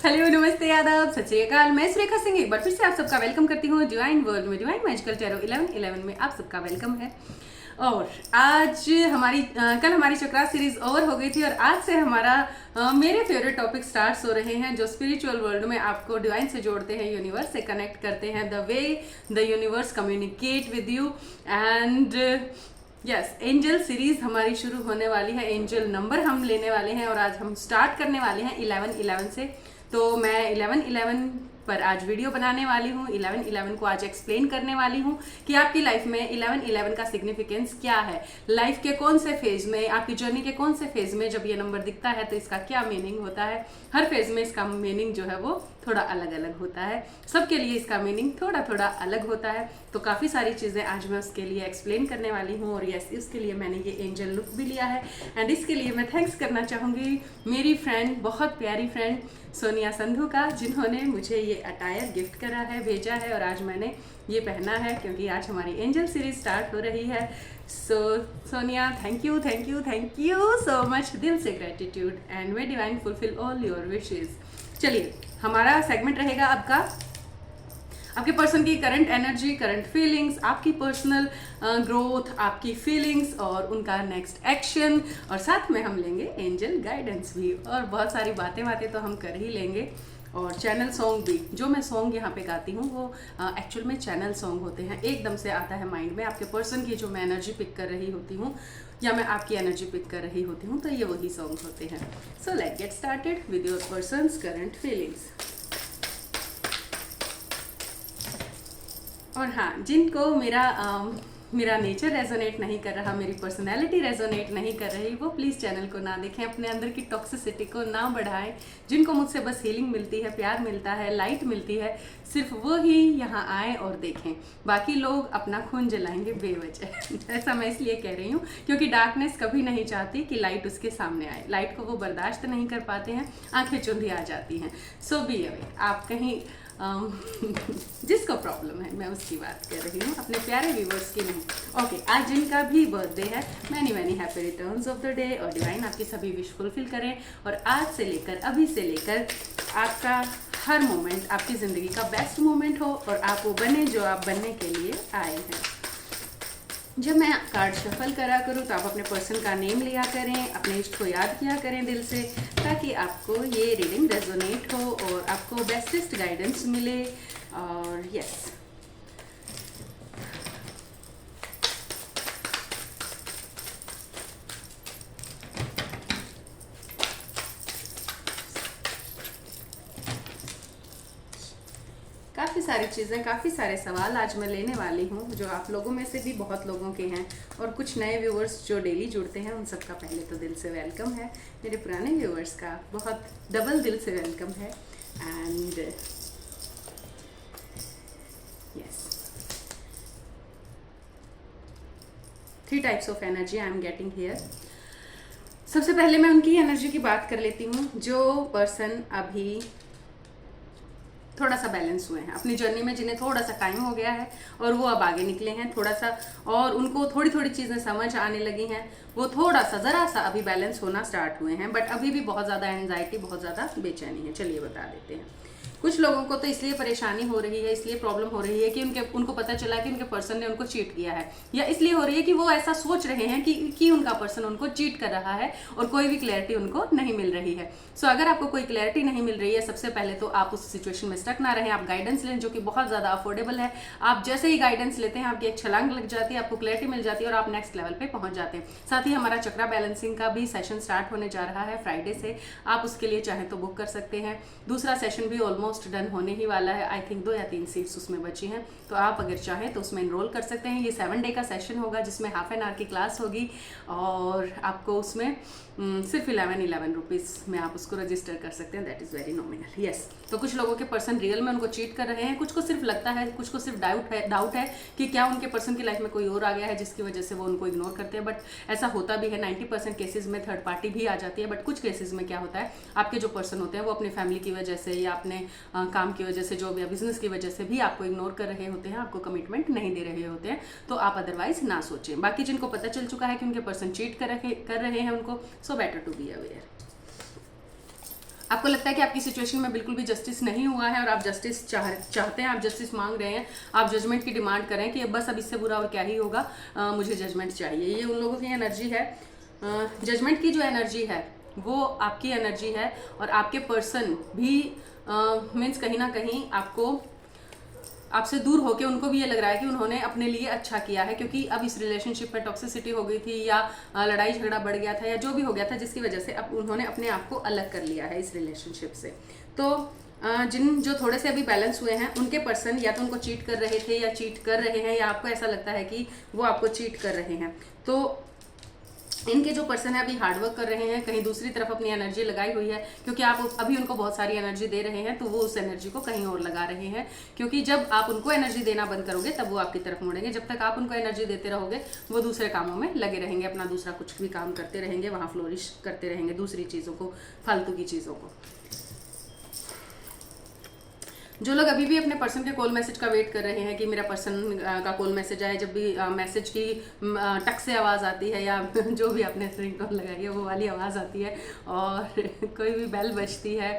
Hello नमस्ते आदाब सत श्री अकाल। मैं सुरेखा सिंह एक बार फिर से आप सबका वेलकम करती हूँ डिवाइन वर्ल्ड में। डिवाइन मैजिकल टैरो 1111 में आप सबका वेलकम है। और आज कल हमारी चक्रा सीरीज ओवर हो गई थी और आज से हमारा मेरे फेवरेट टॉपिक स्टार्ट्स हो रहे हैं जो स्पिरिचुअल वर्ल्ड में आपको डिवाइन से जोड़ते हैं, यूनिवर्स से कनेक्ट करते हैं, the way the universe communicate with you and yes angel series हमारी शुरू होने वाली है। एंजल नंबर हम लेने वाले हैं और आज हम स्टार्ट करने वाले हैं 1111 से। तो मैं 1111 पर आज वीडियो बनाने वाली हूँ। 1111 को आज एक्सप्लेन करने वाली हूँ कि आपकी लाइफ में 1111 का सिग्निफिकेंस क्या है, लाइफ के कौन से फेज में, आपकी जर्नी के कौन से फेज में जब ये नंबर दिखता है तो इसका क्या मीनिंग होता है। हर फेज में इसका मीनिंग जो है वो थोड़ा अलग अलग होता है, सबके लिए इसका मीनिंग थोड़ा थोड़ा अलग होता है। तो काफ़ी सारी चीज़ें आज मैं उसके लिए एक्सप्लेन करने वाली हूँ और यस इसके लिए मैंने ये एंजल लुक भी लिया है एंड इसके लिए मैं थैंक्स करना चाहूँगी मेरी फ्रेंड, बहुत प्यारी फ्रेंड सोनिया संधू का, जिन्होंने मुझे ये अटायर गिफ्ट करा है, भेजा है और आज मैंने ये पहना है क्योंकि आज हमारी एंजल सीरीज स्टार्ट हो रही है। So Sonia thank you thank you thank you so much, दिल से gratitude and may divine fulfil all your wishes. चलिए हमारा सेगमेंट रहेगा आपके पर्सन की करंट एनर्जी, करंट फीलिंग्स, आपकी पर्सनल ग्रोथ, आपकी फीलिंग्स और उनका नेक्स्ट एक्शन और साथ में हम लेंगे एंजल गाइडेंस भी और बहुत सारी बातें तो हम कर ही लेंगे। और चैनल सॉन्ग भी, जो मैं सॉन्ग यहाँ पे गाती हूँ वो एक्चुअल में चैनल सॉन्ग होते हैं, एकदम से आता है माइंड में। आपके पर्सन की जो मैं एनर्जी पिक कर रही होती हूँ या मैं आपकी एनर्जी पिक कर रही होती हूँ तो ये वही सॉन्ग होते हैं। So let's get started with your persons current feelings. और हाँ, जिनको मेरा नेचर रेजोनेट नहीं कर रहा, मेरी पर्सनैलिटी रेजोनेट नहीं कर रही, वो प्लीज़ चैनल को ना देखें, अपने अंदर की टॉक्सिसिटी को ना बढ़ाएं। जिनको मुझसे बस हीलिंग मिलती है, प्यार मिलता है, लाइट मिलती है, सिर्फ वो ही यहाँ आए और देखें। बाकी लोग अपना खून जलाएंगे बेवजह। ऐसा मैं इसलिए कह रही हूँ क्योंकि डार्कनेस कभी नहीं चाहती कि लाइट उसके सामने आए, लाइट को वो बर्दाश्त नहीं कर पाते हैं, आंखें चुंधी आ जाती हैं। सो बी अवे, आप कहीं जिसको प्रॉब्लम है मैं उसकी बात कर रही हूँ, अपने प्यारे व्यूवर्स की नहीं। ओके, आज जिनका भी बर्थडे है, many many happy returns of the day और डिवाइन आपकी सभी विश फुलफिल करें और आज से लेकर, अभी से लेकर आपका हर मोमेंट आपकी ज़िंदगी का बेस्ट मोमेंट हो और आप वो बने जो आप बनने के लिए आए हैं। जब मैं कार्ड शफल करा करूँ तो आप अपने पर्सन का नेम लिया करें, अपने इष्ट को याद किया करें दिल से, ताकि आपको ये रीडिंग रेजोनेट हो और आपको बेस्टेस्ट गाइडेंस मिले। और यस काफ़ी सारी चीज़ें, काफ़ी सारे सवाल आज मैं लेने वाली हूँ जो आप लोगों में से भी बहुत लोगों के हैं और कुछ नए व्यूअर्स जो डेली जुड़ते हैं उन सबका पहले तो दिल से वेलकम है। मेरे पुराने व्यूअर्स का बहुत डबल दिल से वेलकम है and yes 3 types of energy I am getting here. सबसे पहले मैं उनकी एनर्जी की बात कर लेती हूँ जो पर्सन अभी थोड़ा सा बैलेंस हुए हैं अपनी जर्नी में, जिन्हें थोड़ा सा टाइम हो गया है और वो अब आगे निकले हैं थोड़ा सा और उनको थोड़ी थोड़ी चीज़ें समझ आने लगी हैं। वो थोड़ा सा ज़रा सा अभी बैलेंस होना स्टार्ट हुए हैं, बट अभी भी बहुत ज़्यादा एंजाइटी, बहुत ज़्यादा बेचैनी है। चलिए बता देते हैं। कुछ लोगों को तो इसलिए परेशानी हो रही है, इसलिए प्रॉब्लम हो रही है कि उनको पता चला कि उनके पर्सन ने उनको चीट किया है, या इसलिए हो रही है कि वो ऐसा सोच रहे हैं कि उनका पर्सन उनको चीट कर रहा है और कोई भी क्लैरिटी उनको नहीं मिल रही है। सो अगर आपको कोई क्लैरिटी नहीं मिल रही है, सबसे पहले तो आप उस सिचुएशन में स्टक ना रहें, आप गाइडेंस लें जो कि बहुत ज़्यादा अफोर्डेबल है। आप जैसे ही गाइडेंस लेते हैं आपकी एक छलांग लग जाती है, आपको क्लैरिटी मिल जाती है और आप नेक्स्ट लेवल पे पहुंच जाते हैं। साथ ही हमारा चक्रा बैलेंसिंग का भी सेशन स्टार्ट होने जा रहा है फ्राइडे से, आप उसके लिए चाहें तो बुक कर सकते हैं। दूसरा सेशन भी ऑलमोस्ट डन होने ही वाला है, आई थिंक 2 या 3 सीट्स उसमें बची हैं, तो आप अगर चाहें तो उसमें इनरोल कर सकते हैं। ये 7 डे का सेशन होगा जिसमें हाफ एन आवर की क्लास होगी और आपको उसमें सिर्फ 11 रुपीज़ में आप उसको रजिस्टर कर सकते हैं। That is very nominal. Yes, तो कुछ लोगों के पर्सन रियल में उनको चीट कर रहे हैं, कुछ को सिर्फ लगता है, कुछ को सिर्फ डाउट है कि क्या उनके पर्सन की लाइफ में कोई और आ गया है जिसकी वजह से वो उनको इग्नोर करते हैं। बट ऐसा होता भी है, 90% केसेज में थर्ड पार्टी भी आ जाती है। बट कुछ केसेज में क्या होता है, आपके जो पर्सन होते हैं वो अपनी फैमिली की वजह से या अपने काम की वजह से, जॉब या बिजनेस की वजह से भी आपको इग्नोर कर रहे होते हैं, आपको कमिटमेंट नहीं दे रहे होते हैं। तो आप अदरवाइज ना सोचें। बाकी जिनको पता चल चुका है कि उनके पर्सन चीट कर रहे हैं उनको, so better to be aware. आपको लगता है कि आपकी सिचुएशन में बिल्कुल भी जस्टिस नहीं हुआ है और आप जस्टिस चाहते हैं, आप जस्टिस मांग रहे हैं, आप जजमेंट की डिमांड कर रहे हैं कि बस अब इससे बुरा और क्या ही होगा, मुझे जजमेंट चाहिए। ये उन लोगों की एनर्जी है। जजमेंट की जो एनर्जी है वो आपकी एनर्जी है और आपके पर्सन भी मीन्स कहीं ना कहीं आपसे दूर होके उनको भी ये लग रहा है कि उन्होंने अपने लिए अच्छा किया है, क्योंकि अब इस रिलेशनशिप में टॉक्सिसिटी हो गई थी या लड़ाई झगड़ा बढ़ गया था या जो भी हो गया था, जिसकी वजह से अब उन्होंने अपने आप को अलग कर लिया है इस रिलेशनशिप से। तो जो थोड़े से अभी बैलेंस हुए हैं उनके पर्सन या तो उनको चीट कर रहे थे या चीट कर रहे हैं, या आपको ऐसा लगता है कि वो आपको चीट कर रहे हैं। तो इनके जो पर्सन है अभी हार्डवर्क कर रहे हैं, कहीं दूसरी तरफ अपनी एनर्जी लगाई हुई है, क्योंकि आप अभी उनको बहुत सारी एनर्जी दे रहे हैं तो वो उस एनर्जी को कहीं और लगा रहे हैं, क्योंकि जब आप उनको एनर्जी देना बंद करोगे तब वो आपकी तरफ मुड़ेंगे। जब तक आप उनको एनर्जी देते रहोगे वो दूसरे कामों में लगे रहेंगे, अपना दूसरा कुछ भी काम करते रहेंगे, वहाँ फ्लोरिश करते रहेंगे दूसरी चीज़ों को, फालतू की चीज़ों को। जो लोग अभी भी अपने पर्सन के कॉल मैसेज का वेट कर रहे हैं कि मेरा पर्सन का कॉल मैसेज आए, जब भी मैसेज की टक से आवाज़ आती है या जो भी आपने रिंगटोन लगाई है वो वाली आवाज़ आती है, और कोई भी बेल बजती है,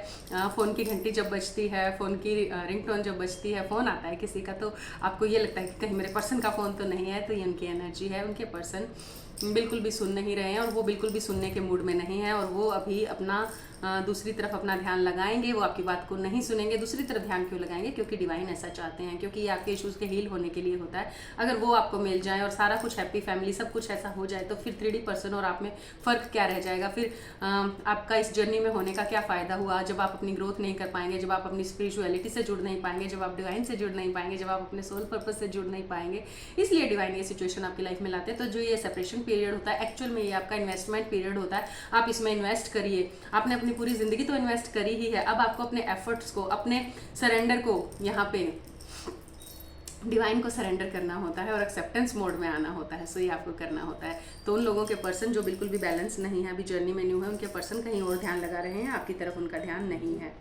फ़ोन की घंटी जब बजती है, फ़ोन की रिंगटोन जब बजती है, फ़ोन आता है किसी का, तो आपको ये लगता है कि कहीं मेरे पर्सन का फ़ोन तो नहीं है। तो ये उनकी एनर्जी है। उनके पर्सन बिल्कुल भी सुन नहीं रहे हैं और वो बिल्कुल भी सुनने के मूड में नहीं है, और वो अभी अपना दूसरी तरफ अपना ध्यान लगाएंगे। वो आपकी बात को नहीं सुनेंगे। दूसरी तरफ ध्यान क्यों लगाएंगे? क्योंकि डिवाइन ऐसा चाहते हैं, क्योंकि ये आपके इश्यूज के हील होने के लिए होता है। अगर वो आपको मिल जाए और सारा कुछ हैप्पी फैमिली सब कुछ ऐसा हो जाए तो फिर 3D पर्सन और आप में फ़र्क क्या रह जाएगा? फिर आपका इस जर्नी में होने का क्या फ़ायदा हुआ, जब आप अपनी ग्रोथ नहीं कर पाएंगे, जब आप अपनी स्पिरिचुअलिटी से जुड़ नहीं पाएंगे, जब आप डिवाइन से जुड़ नहीं पाएंगे, जब आप अपने सोल पर्पस से जुड़ नहीं पाएंगे। इसलिए डिवाइन ये सिचुएशन आपकी लाइफ में लाते हैं। तो जो ये सेपरेशन पीरियड होता है, एक्चुअल में ये आपका इन्वेस्टमेंट पीरियड होता है। आप इसमें इन्वेस्ट करिए। आपने अपनी पूरी जिंदगी तो इन्वेस्ट करी ही है, अब आपको अपने एफर्ट्स को, अपने सरेंडर को यहाँ पे डिवाइन को सरेंडर करना होता है और एक्सेप्टेंस मोड में आना होता है। सो ये आपको करना होता है। तो उन लोगों के पर्सन जो बिल्कुल भी बैलेंस नहीं है, अभी जर्नी में न्यू है, उनके पर्सन कहीं और ध्यान लगा रहे हैं, आपकी तरफ उनका ध्यान नहीं है।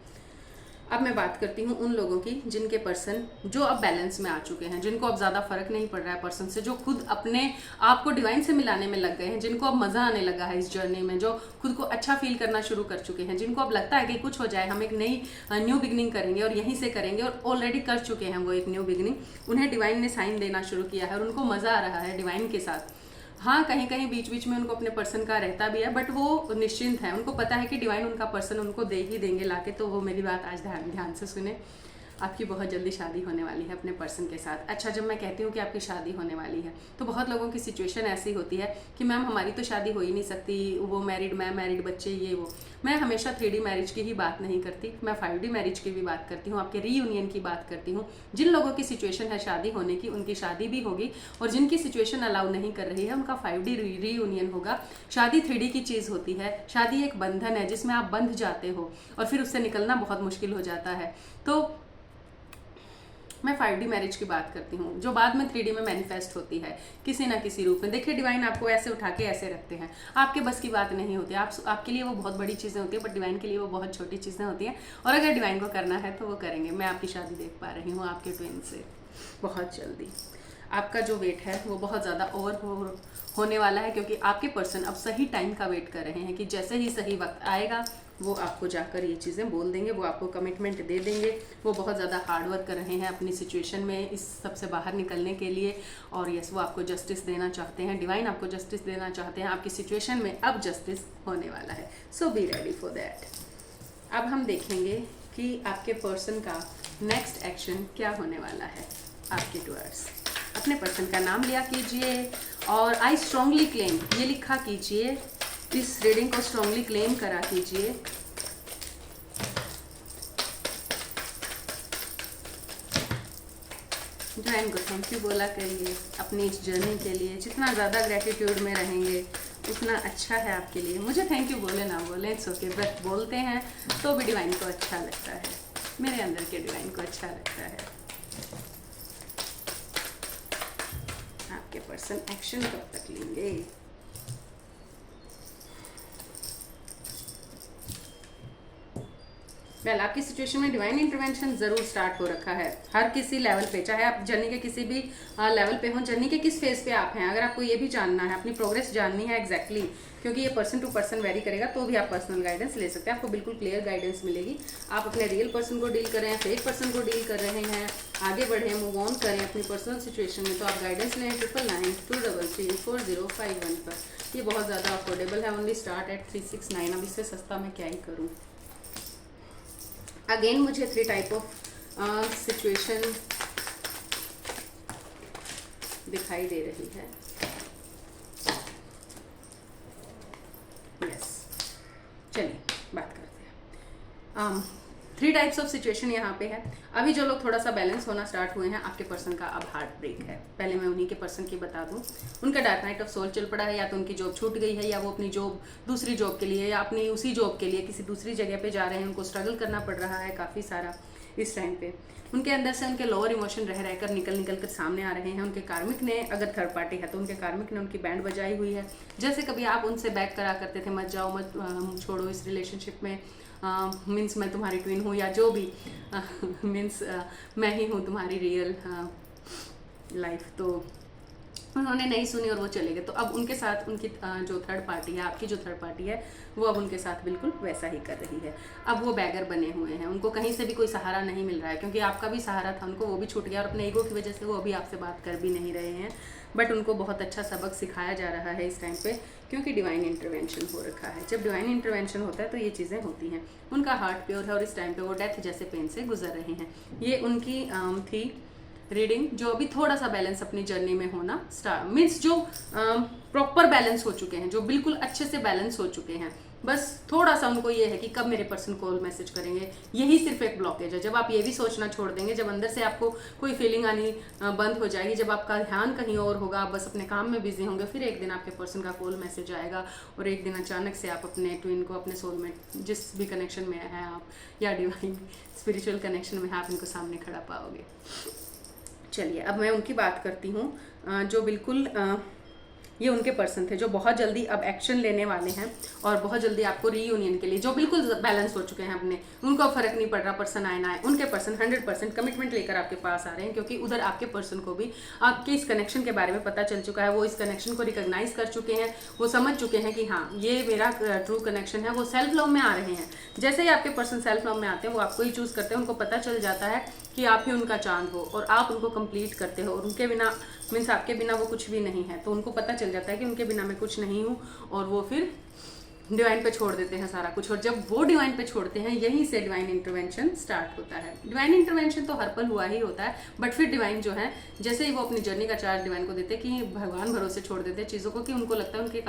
अब मैं बात करती हूँ उन लोगों की जिनके पर्सन जो अब बैलेंस में आ चुके हैं, जिनको अब ज़्यादा फर्क नहीं पड़ रहा है पर्सन से, जो खुद अपने आप को डिवाइन से मिलाने में लग गए हैं, जिनको अब मज़ा आने लगा है इस जर्नी में, जो खुद को अच्छा फील करना शुरू कर चुके हैं, जिनको अब लगता है कि कुछ हो जाए, हम एक नई न्यू बिगनिंग करेंगे और यहीं से करेंगे, और ऑलरेडी कर चुके हैं वो एक न्यू बिगनिंग। उन्हें डिवाइन ने साइन देना शुरू किया है और उनको मज़ा आ रहा है डिवाइन के साथ। हाँ, कहीं कहीं बीच बीच में उनको अपने पर्सन का रहता भी है, बट वो निश्चिंत है। उनको पता है कि डिवाइन उनका पर्सन उनको दे ही देंगे लाके। तो वो मेरी बात आज ध्यान से सुने। आपकी बहुत जल्दी शादी होने वाली है अपने पर्सन के साथ। अच्छा, जब मैं कहती हूँ कि आपकी शादी होने वाली है तो बहुत लोगों की सिचुएशन ऐसी होती है कि मैम हमारी तो शादी हो ही नहीं सकती, वो मैरिड, मैं मैरिड, बच्चे, ये वो। मैं हमेशा 3D मैरिज की ही बात नहीं करती, मैं 5D मैरिज की भी बात करती हूँ, आपके रीयूनियन की बात करती हूँ। जिन लोगों की सिचुएशन है शादी होने की, उनकी शादी भी होगी, और जिनकी सिचुएशन अलाउ नहीं कर रही है उनका 5D रीयूनियन होगा। शादी 3D की चीज़ होती है। शादी एक बंधन है जिसमें आप बंध जाते हो और फिर उससे निकलना बहुत मुश्किल हो जाता है। तो मैं 5D मैरिज की बात करती हूँ, जो बाद में 3D में मैनिफेस्ट होती है किसी ना किसी रूप में। देखिए, डिवाइन आपको ऐसे उठा के ऐसे रखते हैं, आपके बस की बात नहीं होती। आपके लिए वो बहुत बड़ी चीज़ें होती है, बट डिवाइन के लिए वो बहुत छोटी चीज़ें होती हैं। और अगर डिवाइन को करना है तो वो करेंगे। मैं आपकी शादी देख पा रही हूँ आपके ट्विन से बहुत जल्दी। आपका जो वेट है वो बहुत ज़्यादा ओवर होने वाला है, क्योंकि आपके पर्सन अब सही टाइम का वेट कर रहे हैं कि जैसे ही सही वक्त आएगा वो आपको जाकर ये चीज़ें बोल देंगे, वो आपको कमिटमेंट दे देंगे। वो बहुत ज़्यादा हार्ड वर्क कर रहे हैं अपनी सिचुएशन में इस सबसे बाहर निकलने के लिए, और यस, वो आपको जस्टिस देना चाहते हैं। डिवाइन आपको जस्टिस देना चाहते हैं। आपकी सिचुएशन में अब जस्टिस होने वाला है। सो बी रेडी फॉर दैट। अब हम देखेंगे कि आपके पर्सन का नेक्स्ट एक्शन क्या होने वाला है आपके टुवर्ड्स। अपने पर्सन का नाम लिया कीजिए और आई स्ट्रांगली क्लेम ये लिखा कीजिए। इस रीडिंग को स्ट्रांगली क्लेम करा कीजिए। डिवाइन को थैंक यू बोला करिए अपनी इस जर्नी के लिए। जितना ज़्यादा ग्रेटिट्यूड में रहेंगे उतना अच्छा है आपके लिए। मुझे थैंक यू बोले ना बोले इट्स ओके, बट बोलते हैं तो भी डिवाइन को अच्छा लगता है। मेरे अंदर के डिवाइन को अच्छा लगता है। आपके पर्सन एक्शन कब तक लेंगे? वेल आपकी सिचुएशन में डिवाइन इंटरवेंशन जरूर स्टार्ट हो रखा है हर किसी लेवल पे, चाहे आप जर्नी के किसी भी लेवल पे हो, जर्नी के किस फेज पे आप हैं। अगर आपको ये भी जानना है, अपनी प्रोग्रेस जाननी है एग्जैक्टली, क्योंकि ये पर्सन टू पर्सन वेरी करेगा, तो भी आप पर्सनल गाइडेंस ले सकते हैं। आपको बिल्कुल क्लियर गाइडेंस मिलेगी। आप अपने रियल पर्सन को डील कर रहे हैं, फेक पर्सन को डील कर रहे हैं, आगे बढ़े, मूव ऑन करें अपनी पर्सनल सिचुएशन में, तो आप गाइडेंस लें 99923345 पर। ये बहुत ज़्यादा अफोर्डेबल है, ओनली स्टार्ट एट 369। अब इससे सस्ता मैं क्या ही करूँ। अगेन मुझे 3 टाइप ऑफ सिचुएशन दिखाई दे रही है। यस, चलिए बात करते हैं। 3 टाइप्स ऑफ सिचुएशन यहाँ पे है। अभी जो लोग थोड़ा सा बैलेंस होना स्टार्ट हुए हैं, आपके पर्सन का अब हार्ट ब्रेक है। पहले मैं उन्हीं के पर्सन की बता दूं। उनका डार्क नाइट ऑफ सोल चल पड़ा है, या तो उनकी जॉब छूट गई है, या वो अपनी जॉब दूसरी जॉब के लिए, या अपनी उसी जॉब के लिए किसी दूसरी जगह पे जा रहे हैं। उनको स्ट्रगल करना पड़ रहा है काफ़ी सारा इस टाइम पे। उनके अंदर से उनके लोअर इमोशन रह रहकर निकल कर सामने आ रहे हैं। उनके कार्मिक ने, अगर थर्ड पार्टी है तो उनके कार्मिक ने उनकी बैंड बजाई हुई है। जैसे कभी आप उनसे बैक करा करते थे, मत जाओ, मत छोड़ो इस रिलेशनशिप में, मीन्स मैं तुम्हारी ट्विन हूँ, या जो भी मीन्स मैं ही हूँ तुम्हारी रियल लाइफ। तो उन्होंने नहीं सुनी और वो चले गए। तो अब उनके साथ उनकी जो थर्ड पार्टी है, आपकी जो थर्ड पार्टी है, वो अब उनके साथ बिल्कुल वैसा ही कर रही है। अब वो बैगर बने हुए हैं, उनको कहीं से भी कोई सहारा नहीं मिल रहा है, क्योंकि आपका भी सहारा था उनको, वो भी छूट गया, और अपने ईगो की वजह से वो अभी आपसे बात कर भी नहीं रहे हैं। बट उनको बहुत अच्छा सबक सिखाया जा रहा है इस टाइम पे, क्योंकि डिवाइन इंटरवेंशन हो रखा है। जब डिवाइन इंटरवेंशन होता है तो ये चीज़ें होती हैं। उनका हार्ट प्योर है और इस टाइम पे वो डेथ जैसे पेन से गुजर रहे हैं। ये उनकी थी रीडिंग, जो अभी थोड़ा सा बैलेंस अपनी जर्नी में होना स्टार्ट, मीन्स जो प्रॉपर बैलेंस हो चुके हैं, जो बिल्कुल अच्छे से बैलेंस हो चुके हैं। बस थोड़ा सा उनको ये है कि कब मेरे पर्सन कॉल मैसेज करेंगे, यही सिर्फ एक ब्लॉकेज है। जब आप ये भी सोचना छोड़ देंगे, जब अंदर से आपको कोई फीलिंग आनी बंद हो जाएगी, जब आपका ध्यान कहीं और होगा, आप बस अपने काम में बिजी होंगे, फिर एक दिन आपके पर्सन का कॉल मैसेज आएगा, और एक दिन अचानक से आप अपने ट्विन को, अपने सोलमेट, जिस भी कनेक्शन में है आप, या डिवाइन स्पिरिचुअल कनेक्शन में है, आप इनको सामने खड़ा पाओगे। चलिए अब मैं उनकी बात करती हूँ, जो बिल्कुल ये उनके पर्सन थे जो बहुत जल्दी अब एक्शन लेने वाले हैं, और बहुत जल्दी आपको रीयूनियन के लिए, जो बिल्कुल बैलेंस हो चुके हैं अपने, उनको फर्क नहीं पड़ रहा पर्सन आए ना आए, उनके पर्सन 100% कमिटमेंट लेकर आपके पास आ रहे हैं, क्योंकि उधर आपके पर्सन को भी आपके इस कनेक्शन के बारे में पता चल चुका है। वो इस कनेक्शन को रिकॉग्नाइज कर चुके हैं, वो समझ चुके हैं कि हाँ ये मेरा ट्रू कनेक्शन है। वो सेल्फ लव में आ रहे हैं। जैसे ही आपके पर्सन सेल्फ लव में आते हैं, वो आपको ही चूज करते हैं। उनको पता चल जाता है कि आप ही उनका चांद हो, और आप उनको कंप्लीट करते हो, और उनके बिना, मीन्स आपके बिना वो कुछ भी नहीं है। तो उनको पता चल जाता है कि उनके बिना मैं कुछ नहीं हूँ, और वो फिर डिवाइन पे छोड़ देते हैं सारा कुछ। और जब वो डिवाइन पे छोड़ते हैं, यहीं से डिवाइन इंटरवेंशन स्टार्ट होता है। डिवाइन इंटरवेंशन तो हर पल हुआ ही होता है, बट फिर डिवाइन जो है, जैसे ही वो अपनी जर्नी का चार्ज डिवाइन को देते हैं, कि भगवान भरोसे छोड़ देते हैं चीज़ों को, कि उनको लगता है उनके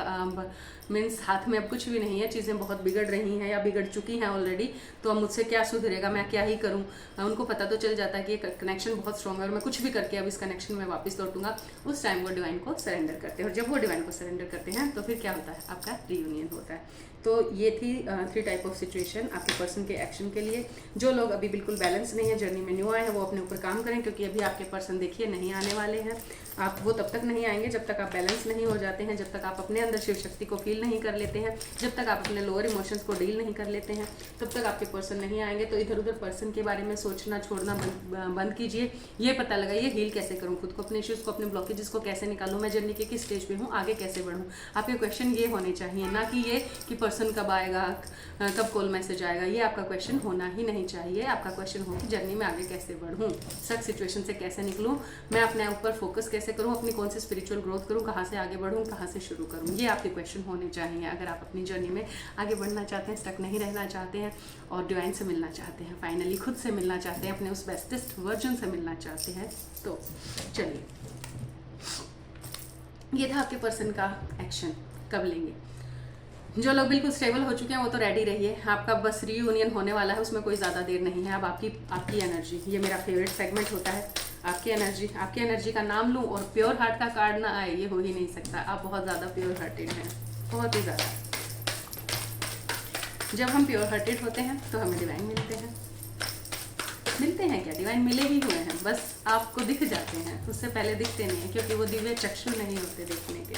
मीन्स हाथ में अब कुछ भी नहीं है, चीज़ें बहुत बिगड़ रही हैं या बिगड़ चुकी हैं ऑलरेडी, तो अब मुझसे क्या सुधरेगा, मैं क्या ही करूँ। उनको पता तो चल जाता है कि ये कनेक्शन बहुत स्ट्रॉन्ग है, और मैं कुछ भी करके अब इस कनेक्शन में वापस लौटूंगा। उस टाइम वो डिवाइन को सरेंडर करते हैं, और जब वो डिवाइन को सरेंडर करते हैं, तो फिर क्या होता है, आपका रीयूनियन होता है। तो ये थी 3 टाइप ऑफ सिचुएशन आपके पर्सन के एक्शन के लिए। जो लोग अभी बिल्कुल बैलेंस नहीं है, जर्नी में न्यू आए हैं, वो अपने ऊपर काम करें, क्योंकि अभी आपके पर्सन देखिए नहीं आने वाले हैं। आप वो तब तक नहीं आएंगे जब तक आप बैलेंस नहीं हो जाते हैं, जब तक आप अपने अंदर शिव शक्ति को फील नहीं कर लेते हैं, जब तक आप अपने लोअर इमोशंस को डील नहीं कर लेते हैं, तब तक आपके पर्सन नहीं आएंगे। तो इधर उधर पर्सन के बारे में सोचना छोड़ना बंद कीजिए। ये पता लगाइए हील कैसे करूँ खुद को, अपने इश्यूज को, अपने ब्लॉकेजेस को कैसे निकालूँ, मैं जर्नी के किस स्टेज पे हूँ, आगे कैसे बढ़ूँ। आपके क्वेश्चन ये होने चाहिए, ना कि ये कि पर्सन कब आएगा, कब कॉल मैसेज आएगा। ये आपका क्वेश्चन होना ही नहीं चाहिए। आपका क्वेश्चन हो कि जर्नी में आगे कैसे बढ़ूँ, सख्त सिचुएशन से कैसे निकलूँ, मैं अपने ऊपर फोकस कैसे करूँ, अपनी कौन सी स्पिरिचुअल ग्रोथ करूँ, कहाँ से आगे बढ़ूँ, कहाँ से शुरू करूँ। ये आपके क्वेश्चन होने चाहिए अगर आप अपनी जर्नी में आगे बढ़ना चाहते हैं, स्टक नहीं रहना चाहते हैं, और डिवाइन से मिलना चाहते हैं, फाइनली खुद से मिलना चाहते हैं, अपने उस बेस्टेस्ट वर्जन से मिलना चाहते हैं। तो चलिए, ये था आपके पर्सन का एक्शन, कब लेंगे। जो लोग बिल्कुल स्टेबल हो चुके हैं वो तो रेडी रहिए, आपका बस रीयूनियन होने वाला है, उसमें कोई ज़्यादा देर नहीं है। अब आपकी एनर्जी, ये मेरा फेवरेट सेगमेंट होता है, आपकी एनर्जी का नाम लूँ और प्योर हार्ट का कार्ड ना आए, ये हो ही नहीं सकता। आप बहुत ज़्यादा प्योर हार्टेड हैं, बहुत ही ज़्यादा। जब हम प्योर हार्टेड होते हैं तो हमें डिवाइन मिलते हैं क्या, डिवाइन मिले ही हुए हैं, बस आपको दिख जाते हैं, उससे पहले दिखते नहीं हैं, क्योंकि वो दिव्य चक्षु नहीं होते देखने के।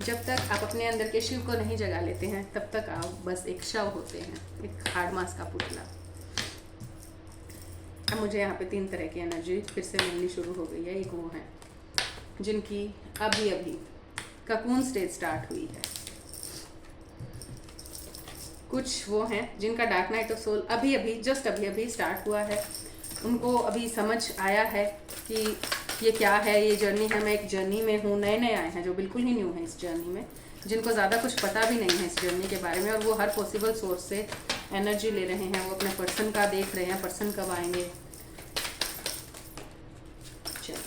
जब तक आप अपने अंदर के शिव को नहीं जगा लेते हैं तब तक आप बस एक शव होते हैं, एक हार्ड मास का पुतला। अब मुझे यहाँ पे 3 तरह की एनर्जी फिर से मिलनी शुरू हो गई है। एक वो है जिनकी अभी अभी ककून स्टेज स्टार्ट हुई है, कुछ वो हैं जिनका डार्क नाइट ऑफ सोल अभी अभी स्टार्ट हुआ है। उनको अभी समझ आया है कि ये क्या है, ये जर्नी है, मैं एक जर्नी में हूँ। नए नए आए हैं जो बिल्कुल ही न्यू हैं इस जर्नी में, जिनको ज़्यादा कुछ पता भी नहीं है इस जर्नी के बारे में, और वो हर पॉसिबल सोर्स से एनर्जी ले रहे हैं। वो अपने पर्सन का देख रहे हैं, पर्सन कब आएंगे। चलिए,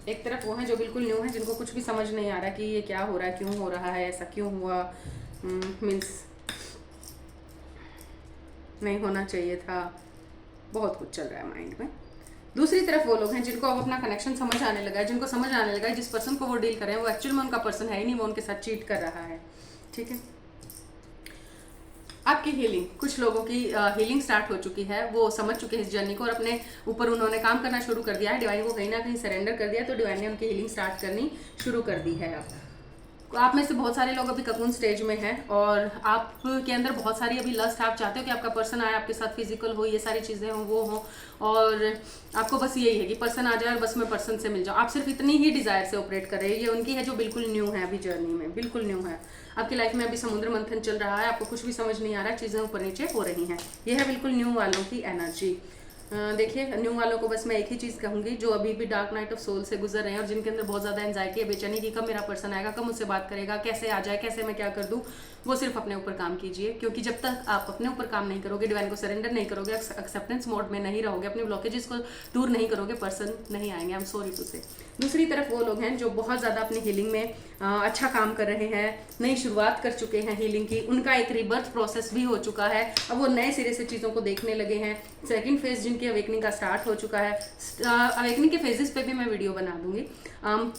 एक तरफ वो हैं जो बिल्कुल न्यू हैं, जिनको कुछ भी समझ नहीं आ रहा कि ये क्या हो रहा है, क्यों हो रहा है, ऐसा क्यों हुआ, मीन्स नहीं होना चाहिए था, बहुत कुछ चल रहा है माइंड में। दूसरी तरफ वो लोग हैं जिनको अब अपना कनेक्शन समझ आने लगा है, जिनको समझ आने लगा है जिस पर्सन को वो डील कर रहे हैं वो एक्चुअल में उनका पर्सन है ही नहीं, वो उनके साथ चीट कर रहा है। ठीक है, आपकी हीलिंग, कुछ लोगों की हीलिंग स्टार्ट हो चुकी है, वो समझ चुके हैं इस जर्नी को और अपने ऊपर उन्होंने काम करना शुरू कर दिया है। डिवाइन को कहीं ना कहीं सरेंडर कर दिया, तो डिवाइन ने उनकी हीलिंग स्टार्ट करनी शुरू कर दी है। अब आप में से बहुत सारे लोग अभी ककून स्टेज में हैं और आपके अंदर बहुत सारी अभी लस्ट, आप चाहते हो कि आपका पर्सन आए, आपके साथ फिजिकल हो, ये सारी चीज़ें हो, वो हो, और आपको बस यही है कि पर्सन आ जाए और बस मैं पर्सन से मिल जाऊँ। आप सिर्फ इतनी ही डिज़ायर से ऑपरेट कर रहे हैं। ये उनकी है जो बिल्कुल न्यू है अभी जर्नी में, बिल्कुल न्यू है। आपकी लाइफ में अभी समुद्र मंथन चल रहा है, आपको कुछ भी समझ नहीं आ रहा, चीज़ें ऊपर नीचे हो रही हैं। ये है बिल्कुल न्यू वालों की एनर्जी। देखिए, न्यू वालों को बस मैं एक ही चीज़ कहूँगी, जो अभी भी डार्क नाइट ऑफ सोल से गुजर रहे हैं और जिनके अंदर बहुत ज़्यादा एंजाइटी है, बेचैनी की, कब मेरा पर्सन आएगा, कब मुझसे बात करेगा, कैसे आ जाए, कैसे मैं क्या कर दूँ, वो सिर्फ अपने ऊपर काम कीजिए। क्योंकि जब तक आप अपने ऊपर काम नहीं करोगे, डिवाइन को सरेंडर नहीं करोगे, एक्सेप्टेंस मोड में नहीं रहोगे, अपने ब्लॉकेजेस को दूर नहीं करोगे, पर्सन नहीं आएंगे। आई एम सॉरी टू से। दूसरी तरफ वो लोग हैं जो बहुत ज़्यादा अपनी हीलिंग में अच्छा काम कर रहे हैं, नई शुरुआत कर चुके हैं हीलिंग की, उनका एक रीबर्थ प्रोसेस भी हो चुका है। अब वो नए सिरे से चीज़ों को देखने लगे हैं। सेकंड फेज जिनकी अवेकनिंग का स्टार्ट हो चुका है, अवेकनिंग के फेजेस पे भी मैं वीडियो बना दूंगी।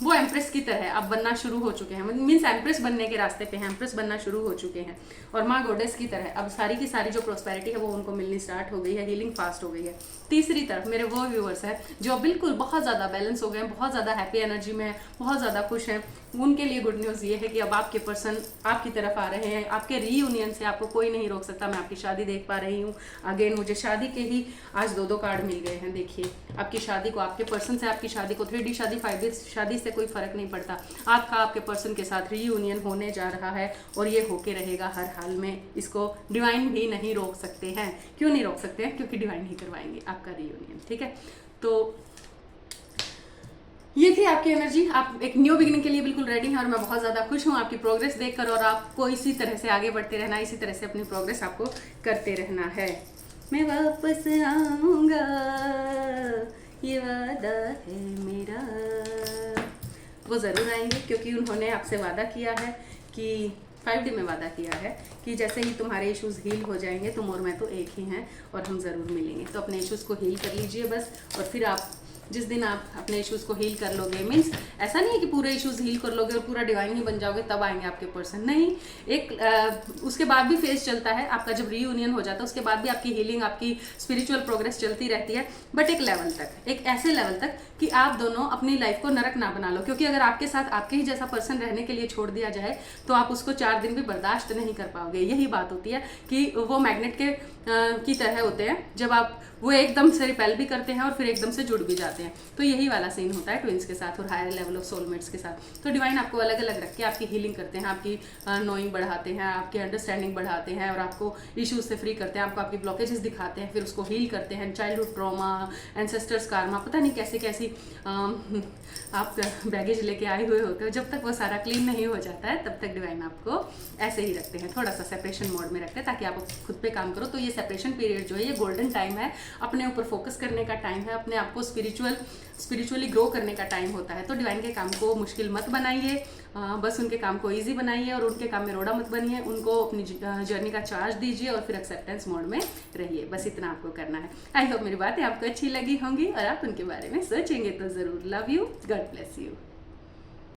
वो एम्प्रेस की तरह अब बनना शुरू हो चुके हैं, मीन्स एम्प्रेस बनने के रास्ते पे हैं, एम्प्रेस बनना शुरू हो चुके हैं। और माँ गॉडेस की तरह अब सारी की सारी जो प्रोस्पेरिटी है वो उनको मिलनी स्टार्ट हो गई है, हीलिंग फास्ट हो गई है। तीसरी तरफ मेरे वो व्यूअर्स हैं जो बिल्कुल बहुत ज़्यादा बैलेंस हो गए हैं, बहुत ज़्यादा हैप्पी एनर्जी में हैं, बहुत ज़्यादा खुश हैं। उनके लिए गुड न्यूज़ ये है कि अब आपके पर्सन आपकी तरफ आ रहे हैं। आपके रीयूनियन से आपको कोई नहीं रोक सकता। मैं आपकी शादी देख पा रही हूँ। अगेन मुझे शादी के ही आज 2 कार्ड मिल गए हैं। देखिए, आपकी शादी को, आपके पर्सन से आपकी शादी को, 3D शादी 5D शादी से कोई फर्क नहीं पड़ता। आपका आपके पर्सन के साथ रीयूनियन होने जा रहा है और ये होके रहेगा हर हाल में। इसको डिवाइन भी नहीं रोक सकते हैं। क्यों नहीं रोक सकते हैं? क्योंकि डिवाइन ही करवाएंगे आपका रीयूनियन। ठीक है, तो ये थी आपकी एनर्जी। आप एक न्यू बिगिनिंग के लिए बिल्कुल रेडी हैं और मैं बहुत ज़्यादा खुश हूँ आपकी प्रोग्रेस देखकर। और आपको इसी तरह से आगे बढ़ते रहना, इसी तरह से अपनी प्रोग्रेस आपको करते रहना है। मैं वापस आऊँगा, ये वादा है मेरा। वो ज़रूर आएंगे क्योंकि उन्होंने आपसे वादा किया है कि 5D में वादा किया है कि जैसे ही तुम्हारे इश्यूज़ हील हो जाएंगे, तुम और मैं तो एक ही हैं और हम ज़रूर मिलेंगे। तो अपने इश्यूज़ को हील कर लीजिए बस, और फिर आप जिस दिन आप अपने इश्यूज़ को हील कर लोगे, मीन्स ऐसा नहीं है कि पूरे इश्यूज़ हील कर लोगे और पूरा डिवाइन ही बन जाओगे तब आएंगे आपके पर्सन, नहीं। एक उसके बाद भी फेज चलता है आपका, जब रीयूनियन हो जाता है उसके बाद भी आपकी हीलिंग, आपकी स्पिरिचुअल प्रोग्रेस चलती रहती है, बट एक लेवल तक, एक ऐसे लेवल तक कि आप दोनों अपनी लाइफ को नरक ना बना लो। क्योंकि अगर आपके साथ आपके ही जैसा पर्सन रहने के लिए छोड़ दिया जाए तो आप उसको 4 दिन भी बर्दाश्त नहीं कर पाओगे। यही बात होती है कि वो मैग्नेट के की तरह होते हैं, जब आप वो एकदम से रिपेल भी करते हैं और फिर एकदम से जुड़ भी जाते हैं। तो यही वाला सीन होता है ट्विंस के साथ और हायर लेवल ऑफ सोलमेट्स के साथ। तो डिवाइन आपको अलग अलग रख के आपकी हीलिंग करते हैं, आपकी नोइंग बढ़ाते हैं, आपकी अंडरस्टैंडिंग बढ़ाते हैं और आपको इश्यूज से फ्री करते हैं, आपको आपकी ब्लॉकेजेस दिखाते हैं, फिर उसको हील करते हैं। चाइल्डहुड ट्रॉमा, एंसेस्टर्स कार्मा, पता नहीं कैसी कैसी आप बैगेज लेके आए हुए होते हो। जब तक वो सारा क्लीन नहीं हो जाता है तब तक डिवाइन आपको ऐसे ही रखते हैं, थोड़ा सा सेपरेशन मोड में रखते हैं ताकि आप खुद पे काम करो। तो ये सेपरेशन पीरियड जो है ये गोल्डन टाइम है, अपने ऊपर फोकस करने का टाइम है, अपने आप को स्पिरिचुअली ग्रो करने का टाइम होता है। तो डिवाइन के काम को मुश्किल मत बनाइए, बस उनके काम को ईजी बनाइए और उनके काम में रोड़ा मत बनिए। उनको अपनी जर्नी का चार्ज दीजिए और फिर एक्सेप्टेंस मोड में रहिए। बस इतना आपको करना है। आई होप मेरी बातें आपको अच्छी लगी होंगी और आप उनके बारे में सोचेंगे तो ज़रूर। Love you, God bless you.